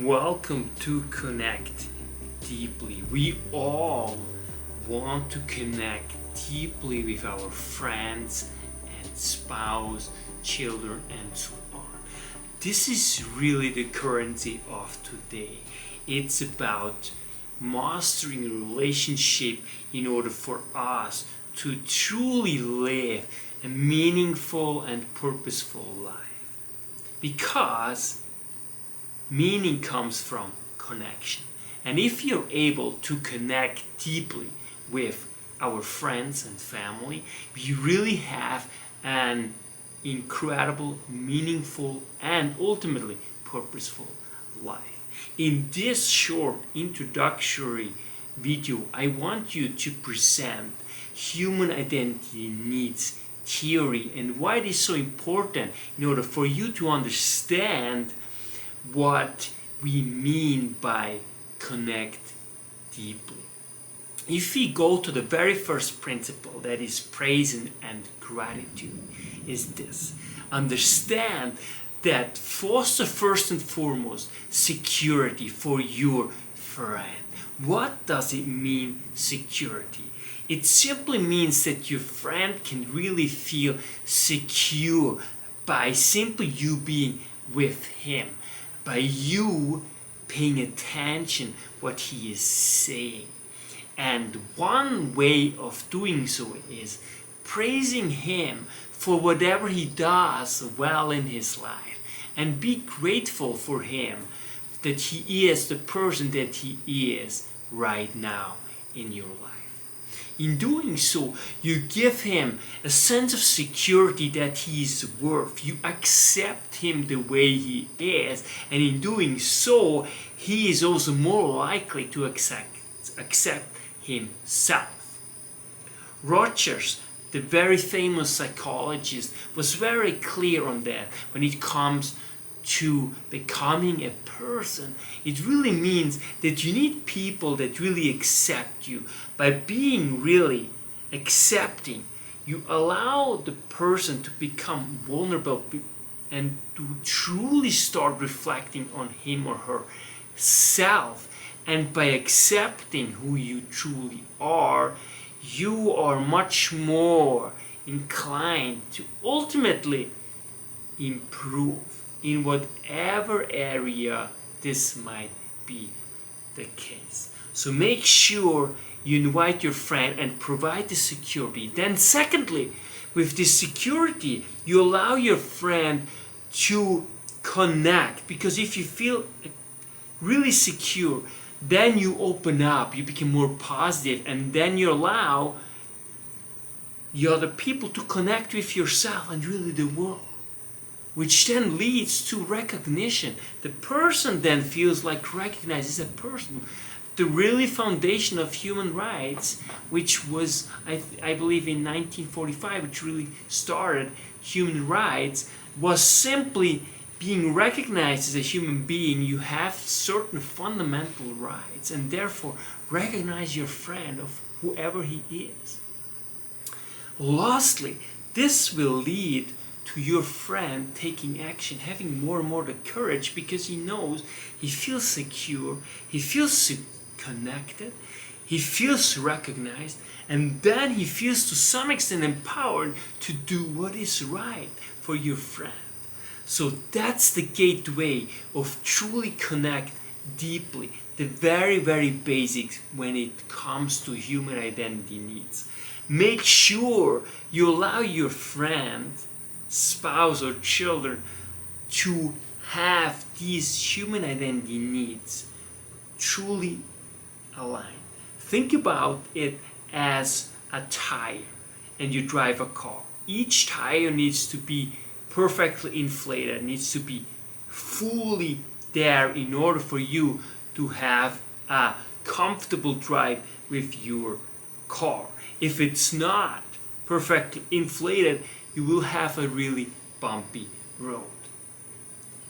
Welcome to Connect Deeply. We all want to connect deeply with our friends and spouse, children, and so on. This is really the currency of today. It's about mastering a relationship in order for us to truly live a meaningful and purposeful life. Because meaning comes from connection. And if you're able to connect deeply with our friends and family, we really have an incredible, meaningful, and ultimately purposeful life. In this short introductory video, I want you to present human identity needs theory and why it is so important in order for you to understand what we mean by connect deeply. If we go to the very first principle, that is praise and gratitude, is this: understand that foster first and foremost security for your friend. What does it mean, security? It simply means that your friend can really feel secure by simply you being with him, by you paying attention what he is saying. And one way of doing so is praising him for whatever he does well in his life, and be grateful for him that he is the person that he is right now in your life. In doing so, you give him a sense of security that he is worth. You accept him the way he is, and in doing so, he is also more likely to accept himself. Rogers, the very famous psychologist, was very clear on that when it comes to becoming a person. It really means that you need people that really accept you. By being really accepting, you allow the person to become vulnerable and to truly start reflecting on him or her self. And by accepting who you truly are, you are much more inclined to ultimately improve in whatever area this might be the case. So make sure you invite your friend and provide the security. Then secondly, with this security, you allow your friend to connect, because if you feel really secure, then you open up, you become more positive, and then you allow the other people to connect with yourself and really the world, which then leads to recognition. The person then feels like recognized as a person. The really foundation of human rights, which was, I believe in 1945, which really started human rights, was simply being recognized as a human being. You have certain fundamental rights, and therefore recognize your friend of whoever he is. Lastly, this will lead to your friend taking action, having more and more the courage, because he knows, he feels secure, he feels connected, he feels recognized, and then he feels to some extent empowered to do what is right for your friend. So that's the gateway of truly connect deeply, the very, very basics when it comes to human identity needs. Make sure you allow your friend, spouse, or children to have these human identity needs truly aligned. Think about it as a tire, and you drive a car. Each tire needs to be perfectly inflated, needs to be fully there in order for you to have a comfortable drive with your car. If it's not perfectly inflated, you will have a really bumpy road.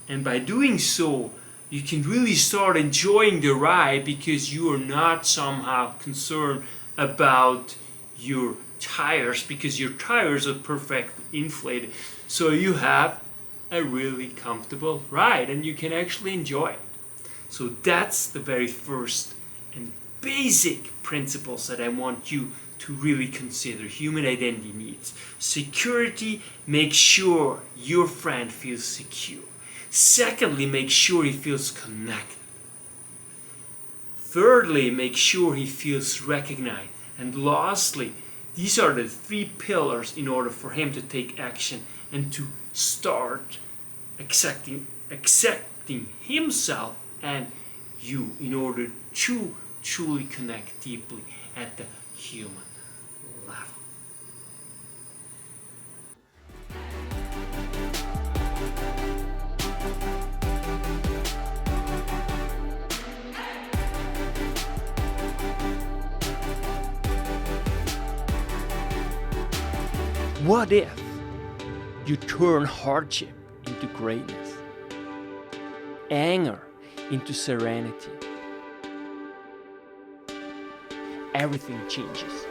And by doing so, you can really start enjoying the ride, because you are not somehow concerned about your tires, because your tires are perfectly inflated. So you have a really comfortable ride and you can actually enjoy it. So that's the very first and basic principles that I want you to really consider. Human identity needs. Security, make sure your friend feels secure. Secondly, make sure he feels connected. Thirdly, make sure he feels recognized. And lastly, these are the 3 pillars in order for him to take action and to start accepting himself and you in order to truly connect deeply at the human level. What if you turn hardship into greatness, anger into serenity? Everything changes.